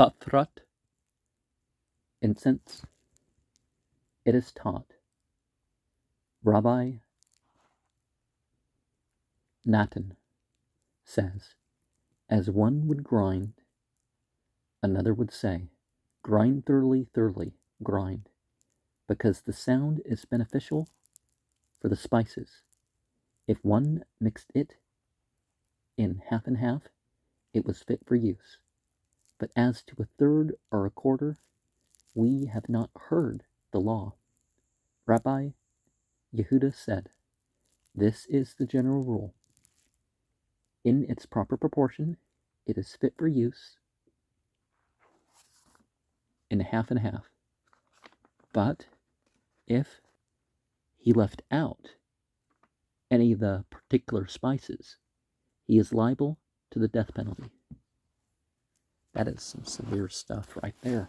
Quthurut, incense, it is taught. Rabbi Natan says, as one would grind, another would say, grind thoroughly, thoroughly, grind, because the sound is beneficial for the spices. If one mixed it in half and half, it was fit for use. But as to a third or a quarter, we have not heard the law. Rabbi Yehuda said, this is the general rule. In its proper proportion, it is fit for use in half and half. But if he left out any of the particular spices, he is liable to the death penalty. That is some severe stuff right there.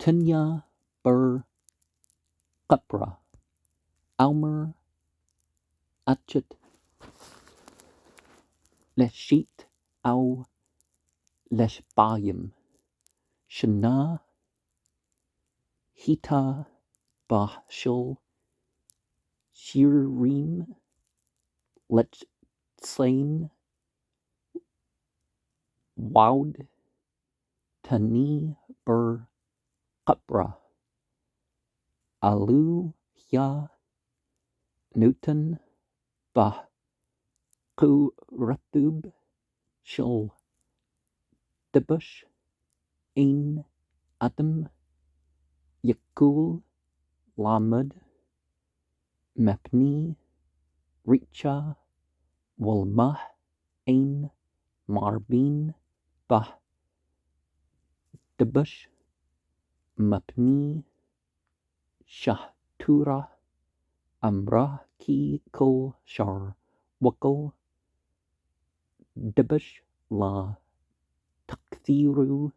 Tunya ber Qapra, Almer Achet Leshit au Leshbayim, Shana Hita Bashul Shirim Letslain Woud Tani ber Qapra, Alu Ya Newton Bah Quthurut Shul Debush Ein Adam Yakul Lamed Mepni Richa Walmah Ein Marbin Bah Debush Mapni Shahtura Amra Ki Kol Shar Wakal Debush La Takthiru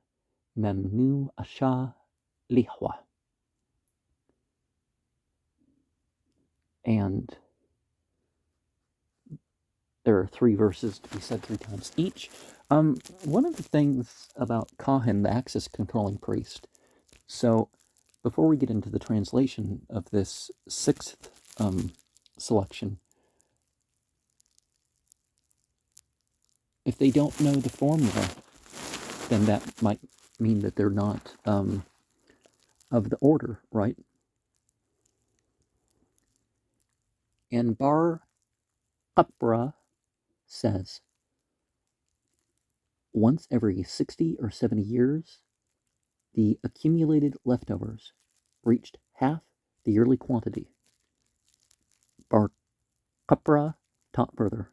Memnu Asha Lihwa. And there are 3 verses to be said 3 times each. One of the things about Kahan, the access controlling priest, so before we get into the translation of this 6th selection, if they don't know the formula, then that might mean that they're not of the order, right? And Bar Qapra says, once every 60 or 70 years, the accumulated leftovers reached half the yearly quantity. Bar Qapra taught further,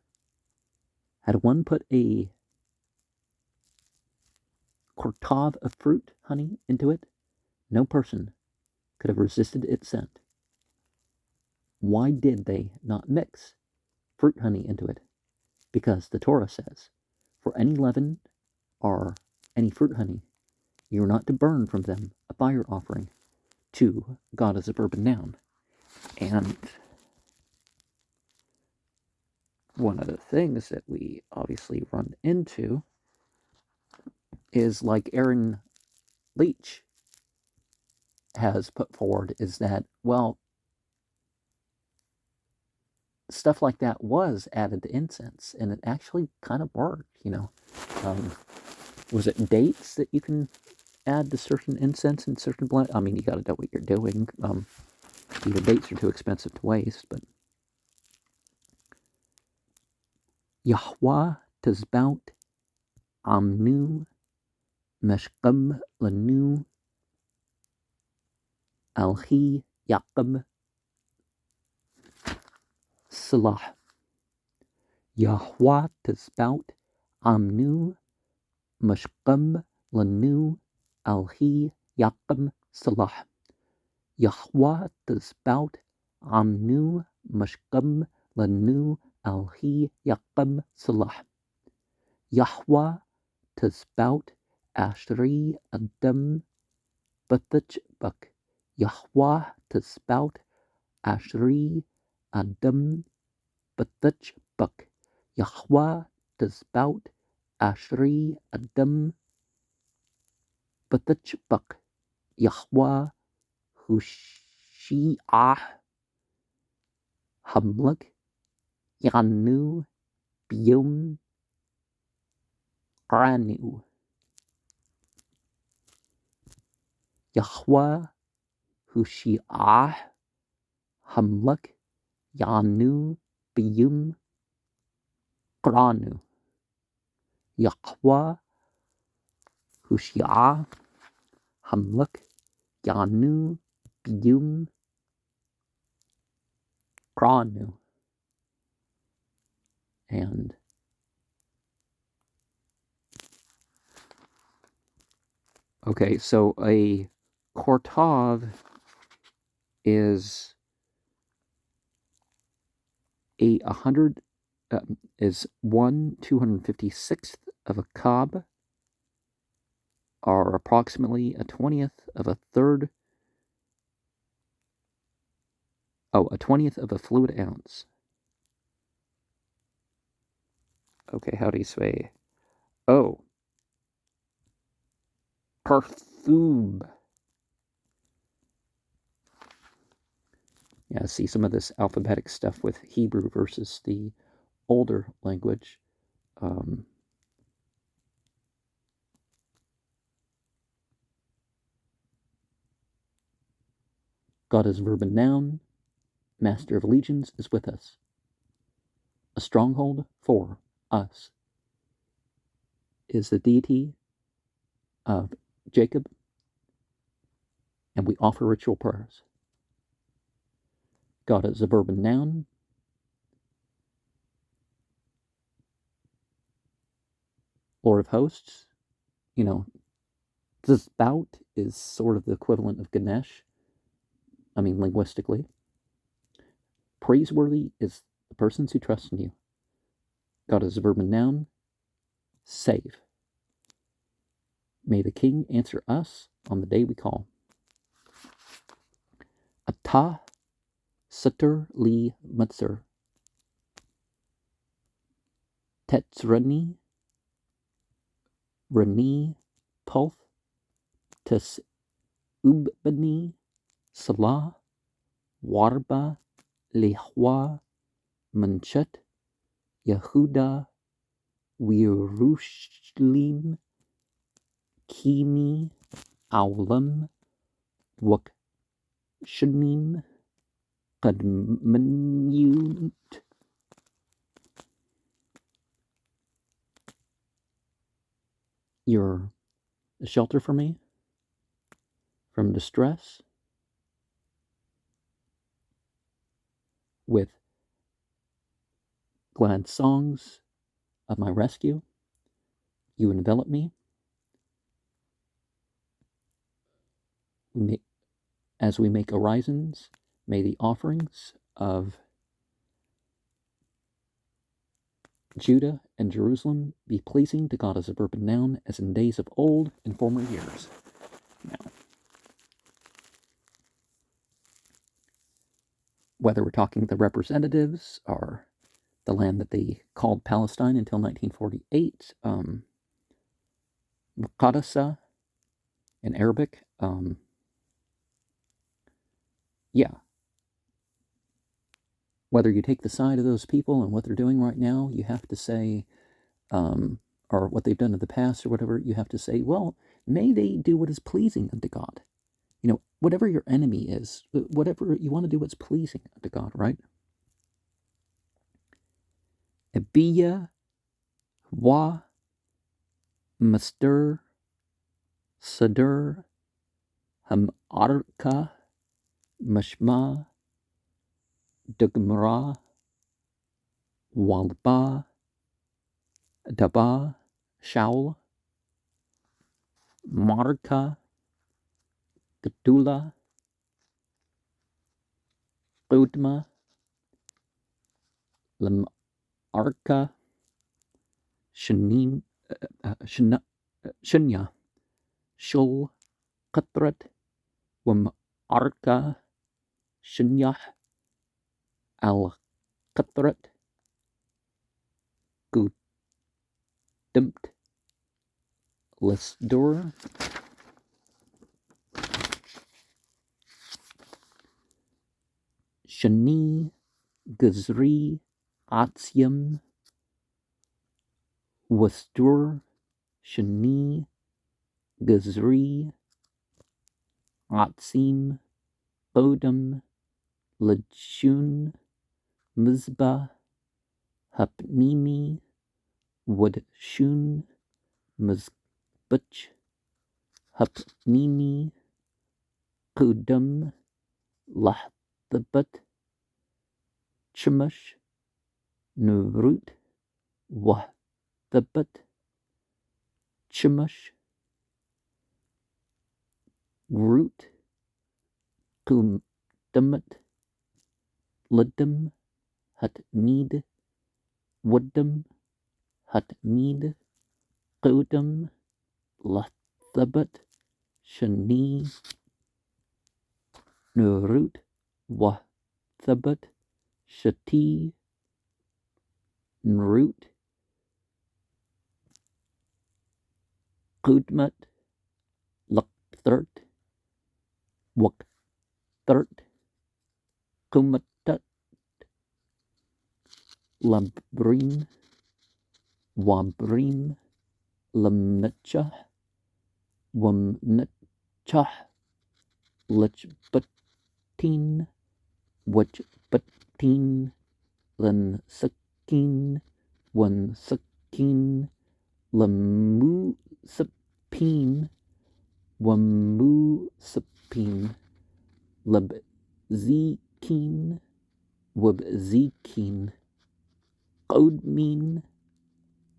had one put a quartav of fruit honey into it, no person could have resisted its scent. Why did they not mix fruit honey into it? Because the Torah says, for any leaven or any fruit honey, you are not to burn from them a fire offering to God as a verb and noun. And one of the things that we obviously run into is, like Aaron Leach has put forward, is that, well, stuff like that was added to incense, and it actually kind of worked, Was it dates that you can add to certain incense and certain blend? I mean, you got to know what you're doing. Either dates are too expensive to waste, but Yahweh Tizbout Amnu Meshkem Lanu Alhi Yaequb Salah. Yahweh Tizbout Amnu Meshkem Lanu Alhi Yaequb Salah. Yahweh Tizbout Amnu Meshkem Lanu Alhi Yaequb Salah. Yahweh Tizbout Ashri Adam Bathach Buk. Yahweh Tizbout Ashri Adam Bathach Buk. Yahweh Tazbout Ashri Adam Batachbak Yahwa Hushi'ah Hamlak Yanu Biyum Ranu Yahwa Hushi'ah Hamlak Yanu Biyum Ranu Yahwa Hushi'ah Hamlak Yanu Biyum Ranu. And okay, so a quartave is is 1/256th of a cob, or approximately a 20th of a third. Oh, a 20th of a fluid ounce. Okay, how do you say? Oh, Parthub. Yeah, see some of this alphabetic stuff with Hebrew versus the older language. God is verb and noun. Master of legions is with us. A stronghold for us is the deity of Jacob, and we offer ritual prayers. God is a verb and noun. Lord of hosts, Tazbout is sort of the equivalent of Ganesh. Linguistically. Praiseworthy is the persons who trust in you. God is a verb and noun. Save. May the King answer us on the day we call. Atah Siddur Li Mutzar Tetzrani Rani Pulth Tes Ubani Salah Warba Lehwa Manchet Yehuda Wirushlim Kimi Aulam Wak Shanim Kadmanut. You're a shelter for me from distress, with glad songs of my rescue. You envelop me. As we make orisons, may the offerings of Judah and Jerusalem be pleasing to God as a verb and noun, as in days of old and former years. Now, whether we're talking the representatives or the land that they called Palestine until 1948, Muqaddasa in Arabic, whether you take the side of those people and what they're doing right now, you have to say, or what they've done in the past or whatever, you have to say, well, may they do what is pleasing unto God. Whatever your enemy is, whatever you want to do what's pleasing unto God, right? Abiya wa Master Siddur Hamarka Mashma Dugmara Walba Daba Shaul Marka Gedula Udma Lamarka Shanim Shinya Shul Quthrut Wamarka Shinyah Al Quthrut dumped, Lisdur, Shani, Gazri, Atsyam, Wasdur, Shani, Gazri, Atsim, Odam, Lajun, Mizbah, Hapnimi, Wadshun, Mizbach, Hapnimi, Qudam, Lahthabat, Chamash, Nurut, Wahthabat, Chamash, Groot, Kumdamat, Ladam, Hatmid, Waddam, Hatmid, Qudam, Lathabat, Shani, Nurut, Wahthabat, Shati, Nrut, Qudmat, Lakthart, Wakthart, Kumatat, Labrim, Wabrim, Lamnachah, Wamnachah, Lachbatin, Wajbatin, Lansakin, Wansakin, Lamusapin, Wamusapin, Labzikin, Wabzikin, Qodmin,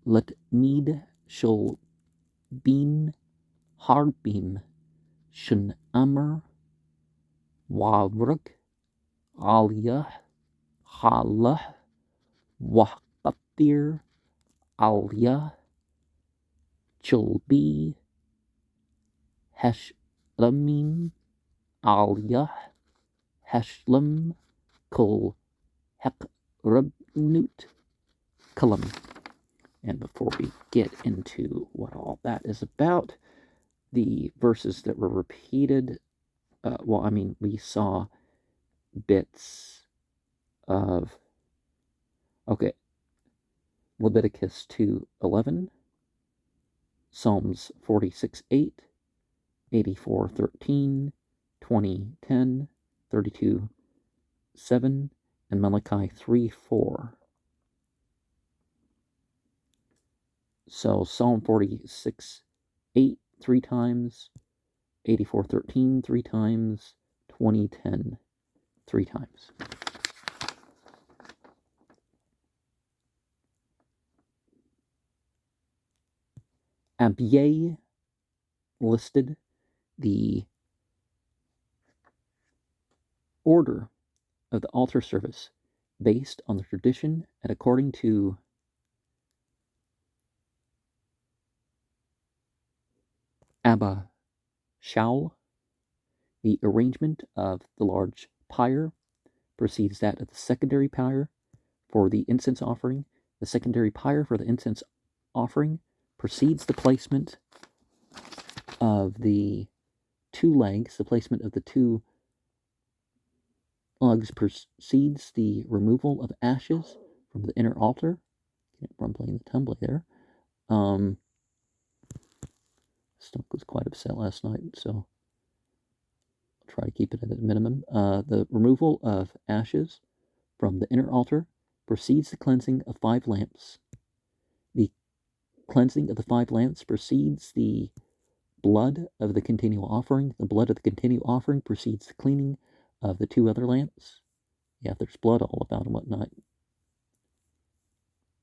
Latmid, Shulbin, Harbim, Shanamr, Wawruk, Aliyah, Halah, Wahqatir, Aliyah, Chulbi, Hashlamim, Aliyah, Hashlam, Kul Heqrabnut, Kalam. And before we get into what all that is about, the verses that were repeated, we saw bits of, Leviticus 2:11, Psalms 46:8, 84:13, 20:10, 32:7, and Malachi 3:4. So Psalm 46:8 3 times, 84:13 3 times, 20:10 3 times. Abieh listed the order of the altar service based on the tradition and according to Abba Shaul. The arrangement of the large pyre precedes that of the secondary pyre for the incense offering. The secondary pyre for the incense offering precedes the placement of the two legs. The placement of the two legs precedes the removal of ashes from the inner altar. I'm playing the tumbler there. Stomach was quite upset last night, so I'll try to keep it at a minimum. The removal of ashes from the inner altar precedes the cleansing of 5 lamps. The cleansing of the 5 lamps precedes the blood of the continual offering. The blood of the continual offering precedes the cleaning of the 2 other lamps. Yeah, there's blood all about and whatnot.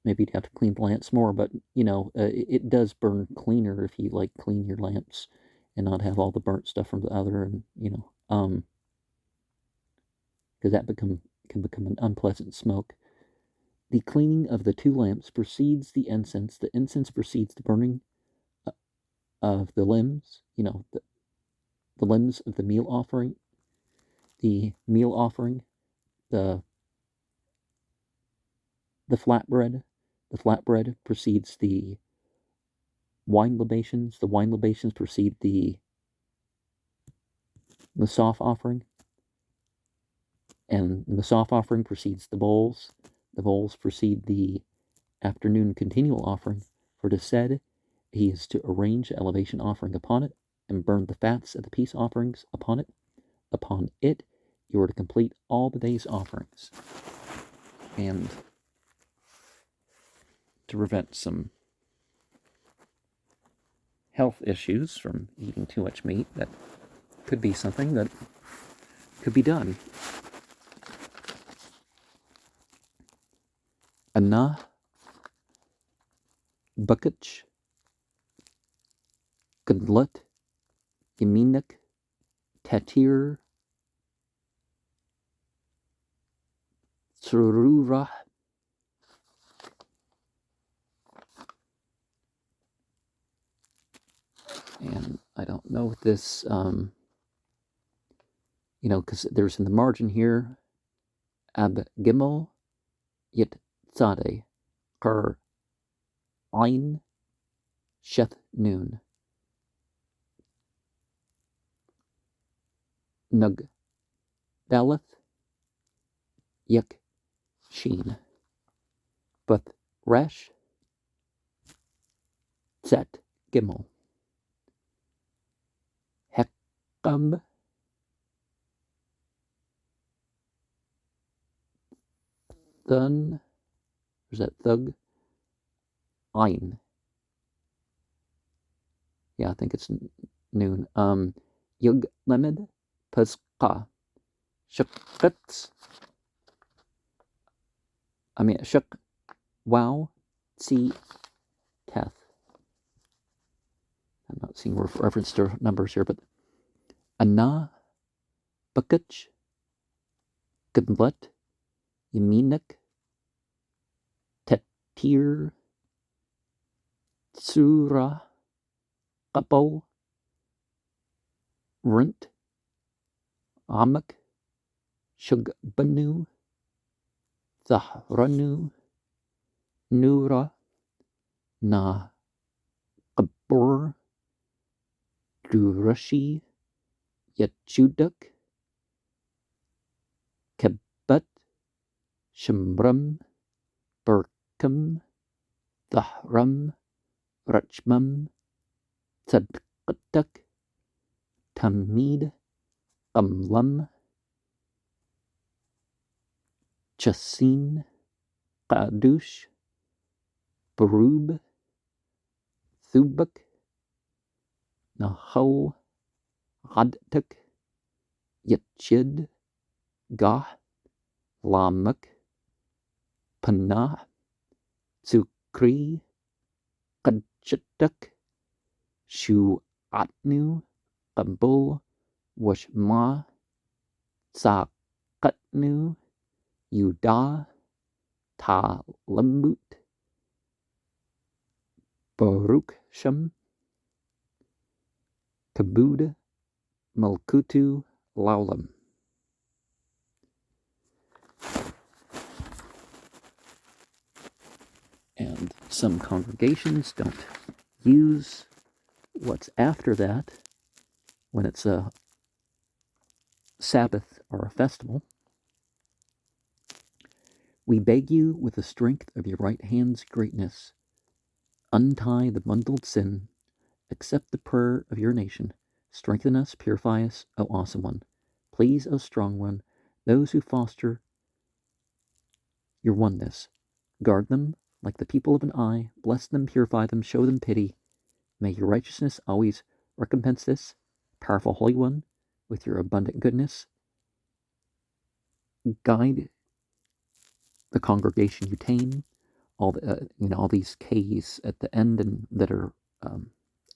Maybe you'd have to clean the lamps more, but, it does burn cleaner if you, clean your lamps and not have all the burnt stuff from the other, and, because that can become an unpleasant smoke. The cleaning of the 2 lamps precedes the incense. The incense precedes the burning of the limbs, the limbs of the meal offering. The meal offering, the flatbread. The flatbread precedes the wine libations. The wine libations precede the Musaf offering, and the Musaf offering precedes the bowls. The bowls precede the afternoon continual offering. For it is said, he is to arrange the elevation offering upon it, and burn the fats of the peace offerings upon it. Upon it, you are to complete all the day's offerings. And to prevent some health issues from eating too much meat, that could be something that could be done. Ana Bakach Gadlut Yaminik Tatir Surura. And I don't know what this, because there's in the margin here, Ab Gimel Yit Tzade Kar Ein Sheth Noon Nug Daleth Yek Sheen But Resh Tzet Gimel Hekam Thun, is that Thug? Ein. Yeah, I think it's noon. Yug Lemed Pazka Shukats. Shuk Wow Tzi Teth. I'm not seeing reference to numbers here, but Ana Bakach Gadlut Yaminik Tetir Tsura Kapo Rint Amak Shugbanu Zahranu Nura Na Kabur Durashi Yachuduk Kebat Shimram Burkum Thahram Rachmam Tzadkatuk Tamid Amlam Chasin Qadush Barub Thubak Naho Hadtuk Yachid Gah Lamak Panah Tsukri Kachatuk Shu Atnu Kabul Washma Tsakatnu Yudah Ta Lambut Baruch Shem Kabud Malkutu Laulam. And some congregations don't use what's after that when it's a Sabbath or a festival. We beg you with the strength of your right hand's greatness, untie the bundled sin, accept the prayer of your nation, strengthen us, purify us, O awesome one. Please, O strong one, those who foster your oneness. Guard them like the people of an eye, bless them, purify them, show them pity. May your righteousness always recompense this, powerful Holy One, with your abundant goodness. Guide the congregation you tame, all these K's at the end and that are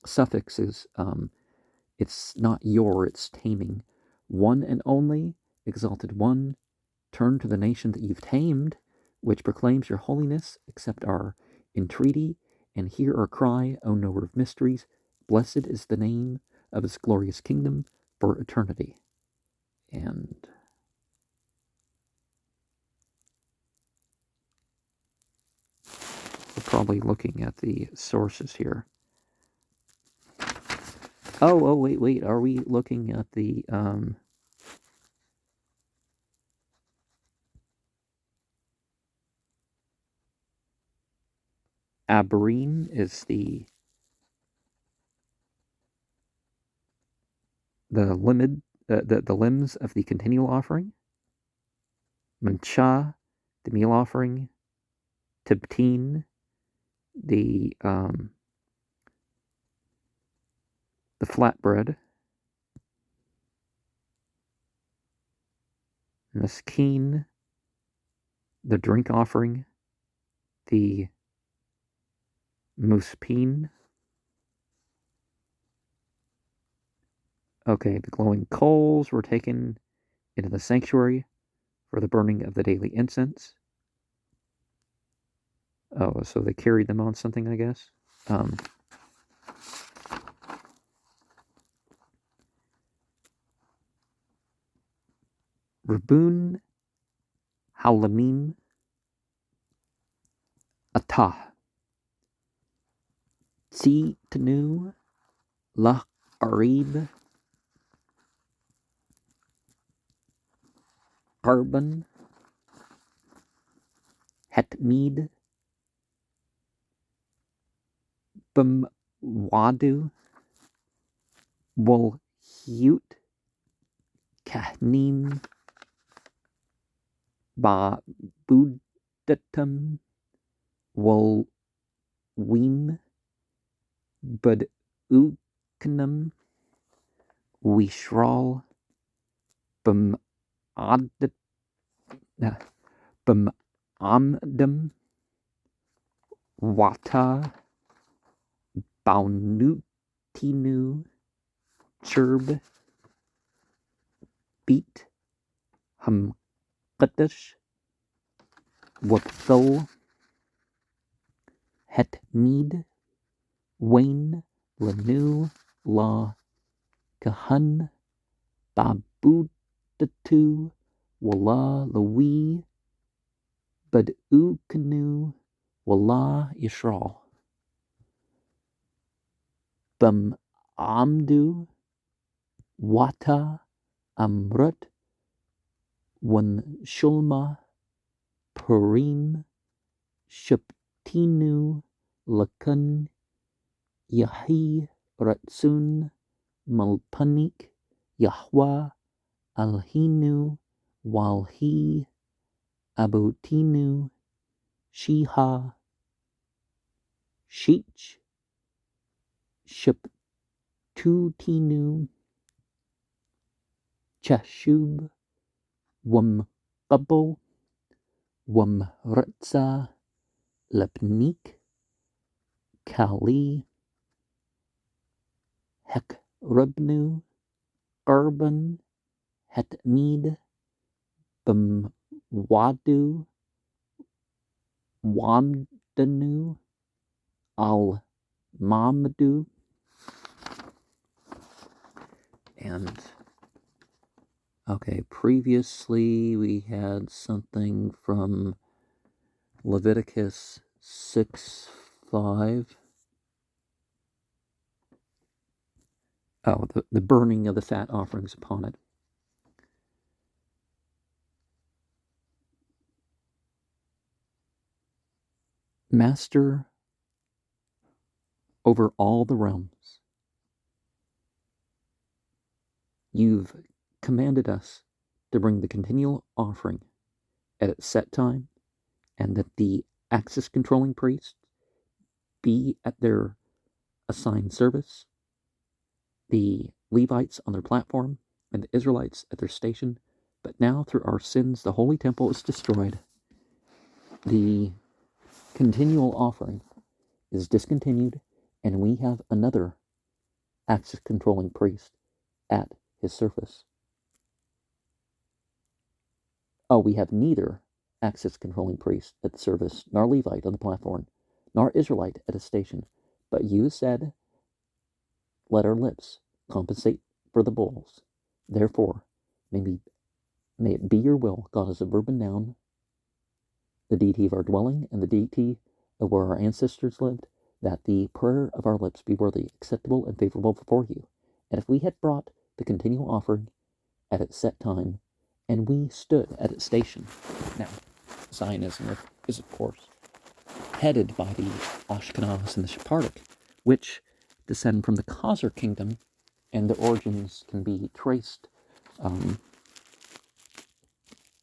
suffixes. It's not your, it's taming. One and only, exalted one, turn to the nation that you've tamed, which proclaims your holiness. Accept our entreaty and hear our cry, O knower of mysteries. Blessed is the name of his glorious kingdom for eternity. And we're probably looking at the sources here. Oh, wait. Are we looking at the Abreen is the the limbs of the continual offering. Mancha, the meal offering. Tibteen, the flatbread. Mesquine, the drink offering. The muspin. Okay, the glowing coals were taken into the sanctuary for the burning of the daily incense. Oh, so they carried them on something, I guess. Rabun Halamim Atah. Tsi Tanu La Arib Arban Hetmeed Bumwadu Wolhut Kahnim Ba Budatum Wolwim Bud Ukanum Wishral Bum Amdum Wata Baunutinu Churb Beat Humqadish Wapthul Hetmeed Wayne Lanu La Kahun Babudatu Walla Lawi Badukanu Walla Yishral Bum Amdu Wata Amrut Wan Shulma Purim Shuptinu Lakun Yahi Ratsun Malpanik Yahwa Alhinu Walhi Abutinu Shiha Shich Shuptutinu Chashub Wamqabul Wamritza Lepnik Kali Hekrubnu Urban Hetmeed Bumwadu Wamdanu Al Mamdu. And okay, previously we had something from Leviticus 6:5. Oh, the burning of the fat offerings upon it. Master over all the realms, you've commanded us to bring the continual offering at its set time, and that the access controlling priests be at their assigned service, the Levites on their platform, and the Israelites at their station. But now, through our sins, the holy temple is destroyed. The continual offering is discontinued, and we have another access controlling priest at his service. Oh, we have neither access controlling priest at the service, nor Levite on the platform, nor Israelite at a station. But you said, let our lips compensate for the bulls. Therefore, may it be your will, God as a verb and noun, the deity of our dwelling and the deity of where our ancestors lived, that the prayer of our lips be worthy, acceptable, and favorable before you, And if we had brought the continual offering at its set time, and we stood at its station. Now, Zionism is, of course, headed by the Ashkenazi and the Sephardic, which descend from the Khazar kingdom, and their origins can be traced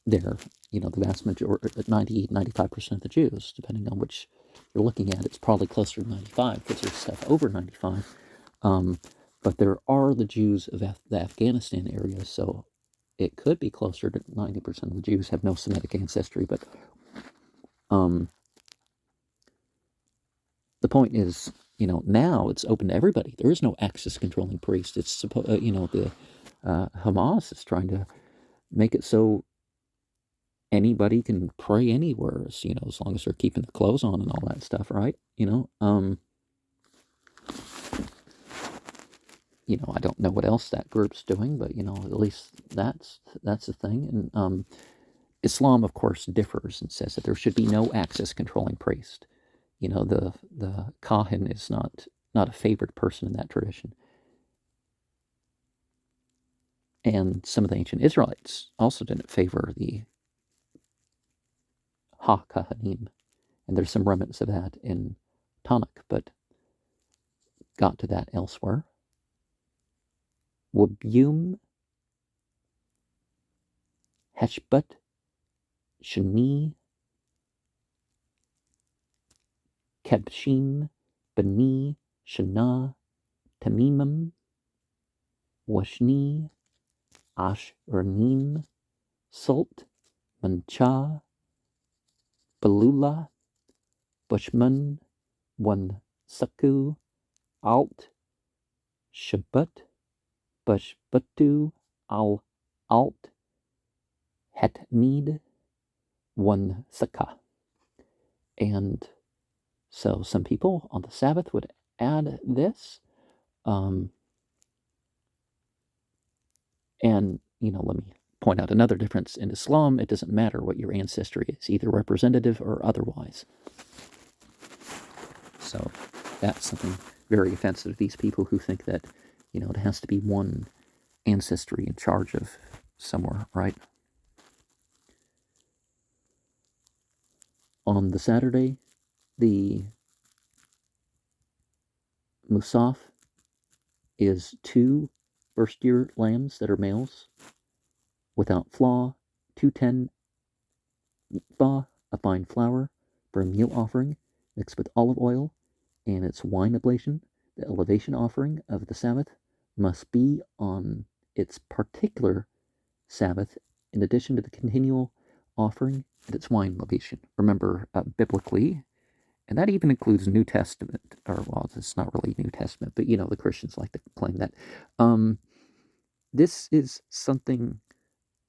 there. The vast majority, 90-95% of the Jews, depending on which you're looking at, it's probably closer to 95 because there's stuff over 95. But there are the Jews of the Afghanistan area, so it could be closer to 90% of the Jews have no Semitic ancestry. But the point is, now it's open to everybody. There is no access controlling priest. It's the Hamas is trying to make it so anybody can pray anywhere, as long as they're keeping the clothes on and all that stuff, right? I don't know what else that group's doing, but at least that's the thing. And Islam, of course, differs and says that there should be no access controlling priest. The Kahin is not a favored person in that tradition. And some of the ancient Israelites also didn't favor the Ha-Kahanim. And there's some remnants of that in Tanakh, but got to that elsewhere. Wabum, Heshbut, Shani, Kebshim, Bani, Shana, Tamimim, Washni, Ashranim, Salt, Mancha, Balula, Bushman, One Saku, Alt, Shabbat, Bushbatu, Al Alt, Hetmeed, One Saka. And so some people on the Sabbath would add this. And, let me point out another difference. In Islam, it doesn't matter what your ancestry is, either representative or otherwise. So that's something very offensive to these people who think that, it has to be one ancestry in charge of somewhere, right? On the Saturday, the Musaf is 2 first-year lambs that are males, without flaw, 210 ephah, a fine flour, for a meal offering, mixed with olive oil, and its wine oblation. The elevation offering of the Sabbath must be on its particular Sabbath, in addition to the continual offering and its wine libation. Remember, biblically, and that even includes New Testament, or, well, it's not really New Testament, but, the Christians like to claim that. This is something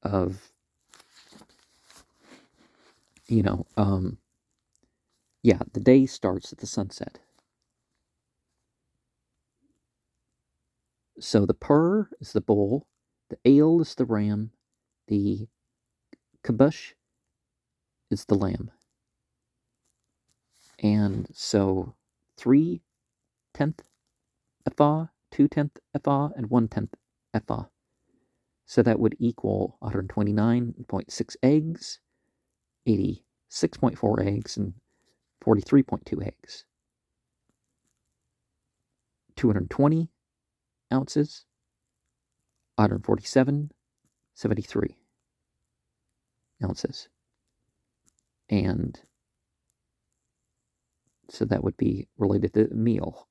of, the day starts at the sunset. So the pur is the bull, the ale is the ram, the kabush is the lamb. And so 3/10 ephah, 2/10 ephah, and 1/10 ephah. So that would equal 129.6 eggs, 86.4 eggs, and 43.2 eggs. 220 ounces, 147.73 ounces. And so that would be related to meal,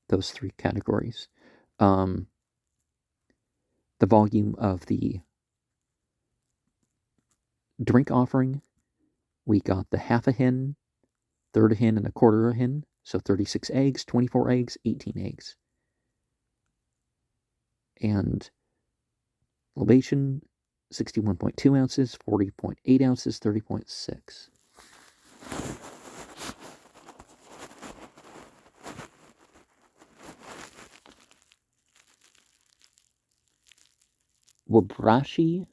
those 3 categories. The volume of the drink offering, we got the half a hen, third a hen, and a quarter a hen. So 36 eggs, 24 eggs, 18 eggs. And libation, 61.2 ounces, 40.8 ounces, 30.6. Wabrashi,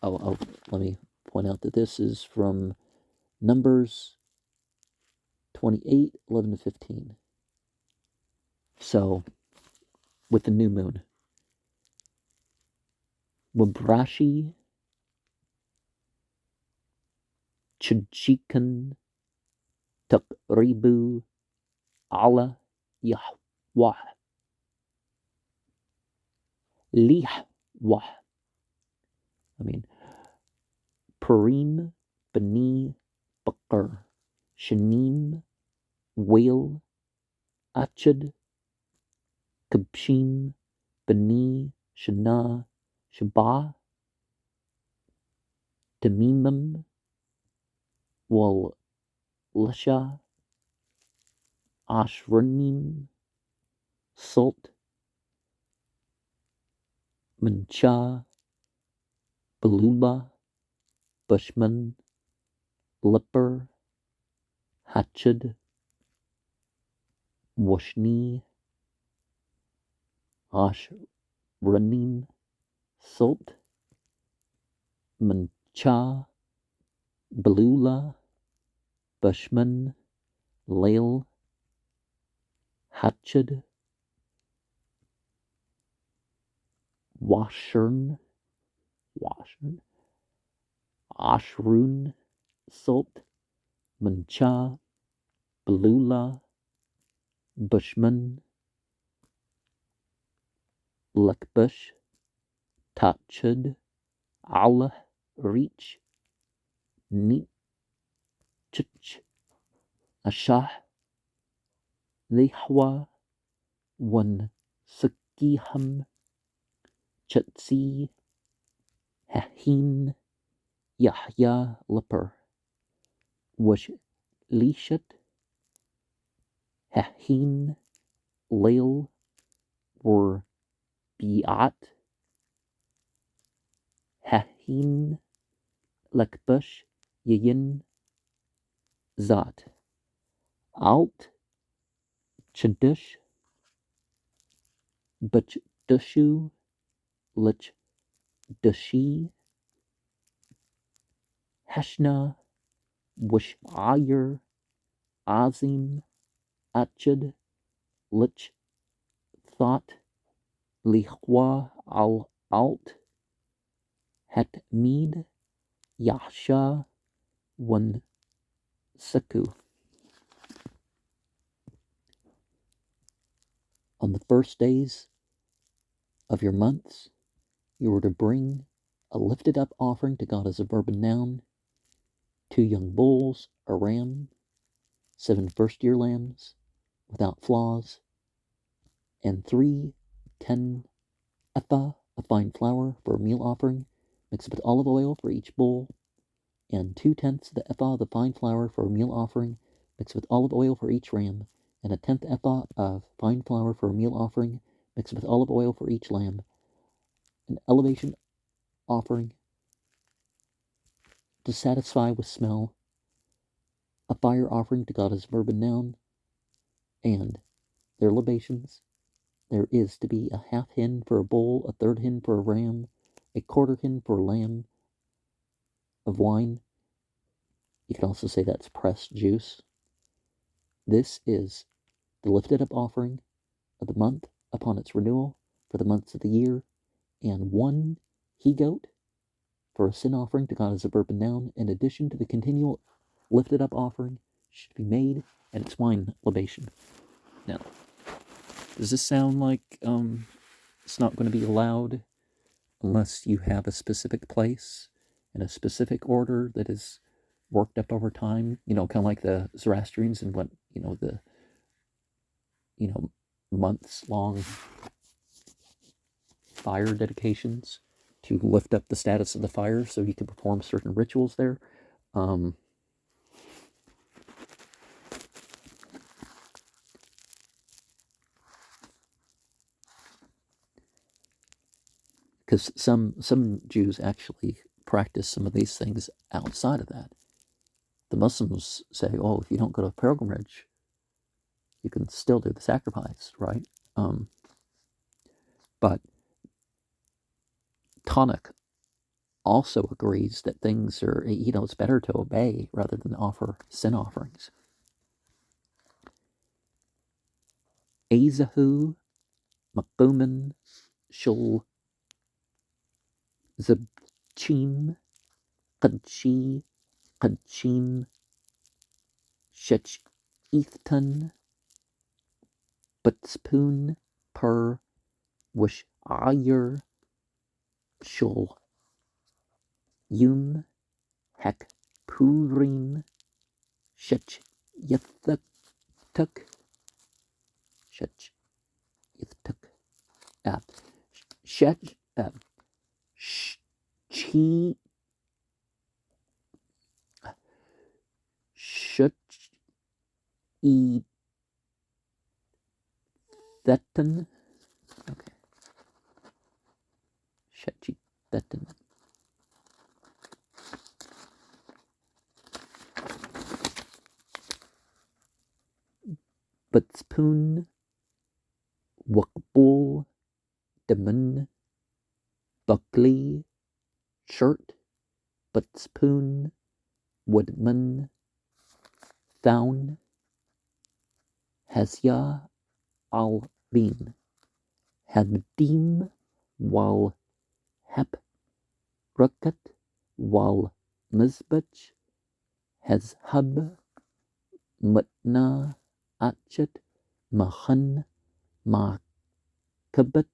let me point out that this is from Numbers 28, 11 to 15. So with the new moon. Wabrashi Chudchikan Takribu Ala Yahweh Lihwah. Purim Bani Bakr Shanim Wail Achad Kabshim Bani Shana Shabah Demimim Wal Lisha Ashranim Salt Mancha Belula Bushman Lipper Hatchad Washni Ashranim Salt Mancha Belula Bushman Lail Hatchad Washrun Ashrun Salt Mancha Belula Bushman Lekbush Tachud Allah Reach Neat Chich Ashah Lihwa One Sukiham Chetsi Hahin Yahya Lipper Wash Lishat Hahin Lail Were Biat Hahin Lekbush Yin Zat Alt Chadush Butch Dushu Lich Dushi Heshna Wish Ayer Azim Achad Lich Thought Lihwa Al Alt Hatmid Yahsha One Saku. On the first days of your months, you were to bring a lifted up offering to God as a verb and noun, 2 young bulls, a ram, 7 first-year lambs without flaws, and 3 10 ephah of fine flour for a meal offering, mixed with olive oil for each bull, and 2/10 of the ephah of the fine flour for a meal offering, mixed with olive oil for each ram, and a 10th ephah of fine flour for a meal offering, mixed with olive oil for each lamb, an elevation offering to satisfy with smell, a fire offering to God as a verb and noun, and their libations. There is to be a half hin for a bull, a third hin for a ram, a quarter hin for a lamb of wine. You can also say that's pressed juice. This is the lifted up offering of the month upon its renewal for the months of the year, and 1 he-goat for a sin offering to God as a verb and noun, in addition to the continual lifted up offering should be made and its wine libation. Now, does this sound like it's not going to be allowed unless you have a specific place and a specific order that is worked up over time? Kind of like the Zoroastrians and what, the, months long fire dedications to lift up the status of the fire so you can perform certain rituals there. Because some Jews actually practice some of these things outside of that. The Muslims say, if you don't go to a pilgrimage, you can still do the sacrifice, right? But Tanakh also agrees that things are, it's better to obey rather than offer sin offerings. Ezahu Maquman Shul Zabchim Qadshi Qadshim Shech Ethton Butspoon Per Wish Ayer Shul Yum Hek Purim Shech Yethuk Shech Yethuk Shech Chi Shech E Thetan. Okay. Shech Thetan. Butspoon Wakbul Demun Buckley Shirt Butspoon Woodman Thown Hesya Al-Bin Haddim Wal Hep Rukat Wal Mizbach Hezhub Mutna Achet Mahan Makabat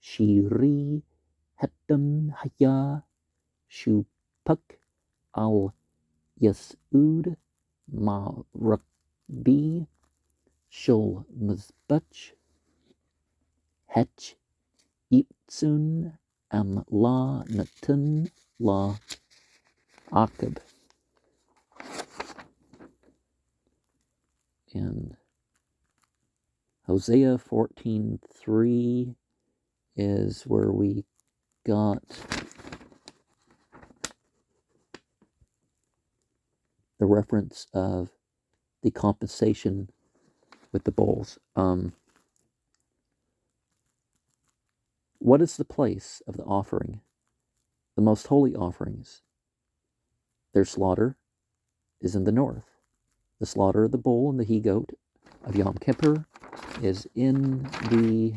Shiri Hetam Haya Shupak Al Yasud Marakbi Shul Mizbach Hech Itzun Am La Natun La Akab. And Hosea 14:3 is where we got the reference of the compensation with the bulls. What is the place of the offering? The most holy offerings. Their slaughter is in the north. The slaughter of the bull and the he-goat of Yom Kippur is in the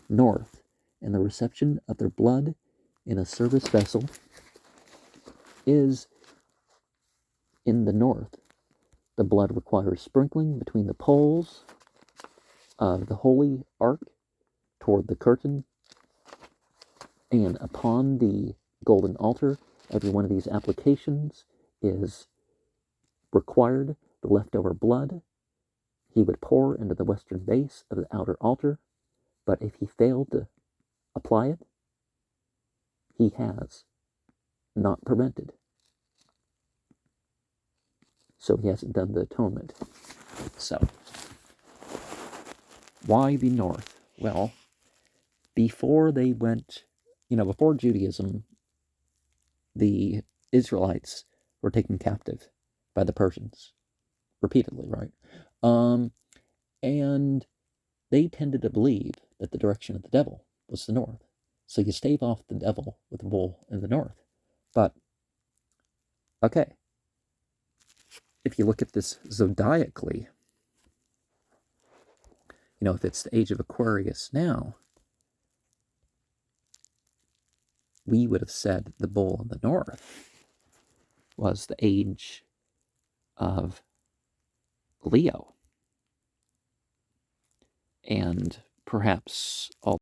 north, and the reception of their blood in a service vessel is in the north. The blood requires sprinkling between the poles of the holy ark toward the curtain, and upon the golden altar. Every one of these applications is required. The leftover blood he would pour into the western base of the outer altar, but if he failed to apply it, he has not prevented. So he hasn't done the atonement. So, why the north? Well, before they went, before Judaism, the Israelites were taken captive by the Persians repeatedly, right? And they tended to believe that the direction of the devil was the north. So you stave off the devil with the bull in the north. But, okay, if you look at this zodiacally, if it's the age of Aquarius now, we would have said the bull in the north was the age of Leo. And perhaps all